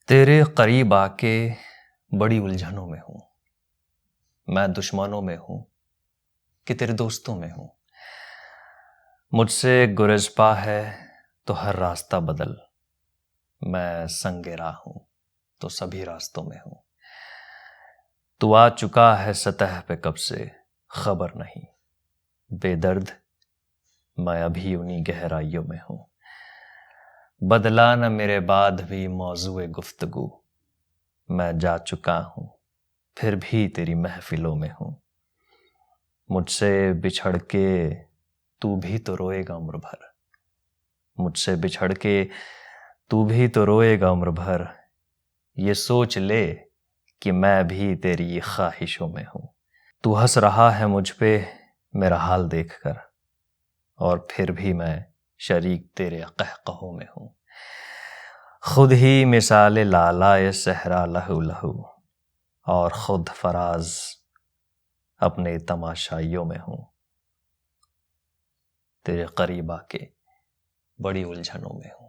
तेरे करीब आके बड़ी उलझनों में हूं। मैं दुश्मनों में हूं कि तेरे दोस्तों में हूं। मुझसे गुरेज पा है तो हर रास्ता बदल। मैं संगे राह हूं तो सभी रास्तों में हूं। तू आ चुका है सतह पे कब से खबर नहीं। बेदर्द मैं अभी उन्हीं गहराइयों में हूं। बदला न मेरे बाद भी मौजूए गुफ्तगू। मैं जा चुका हूं फिर भी तेरी महफिलों में हूं। मुझसे बिछड़ के तू भी तो रोएगा उम्र भर। मुझसे बिछड़ के तू भी तो रोएगा उम्र भर। ये सोच ले कि मैं भी तेरी ख्वाहिशों में हूं। तू हंस रहा है मुझ पे मेरा हाल देखकर, और फिर भी मैं शरीक तेरे कहकहों में हूं। खुद ही मिसाले लालाए सहरा लहू लहू, और खुद फराज अपने तमाशाइयों में हूं। तेरे करीब आके बड़ी उलझनों में हूं।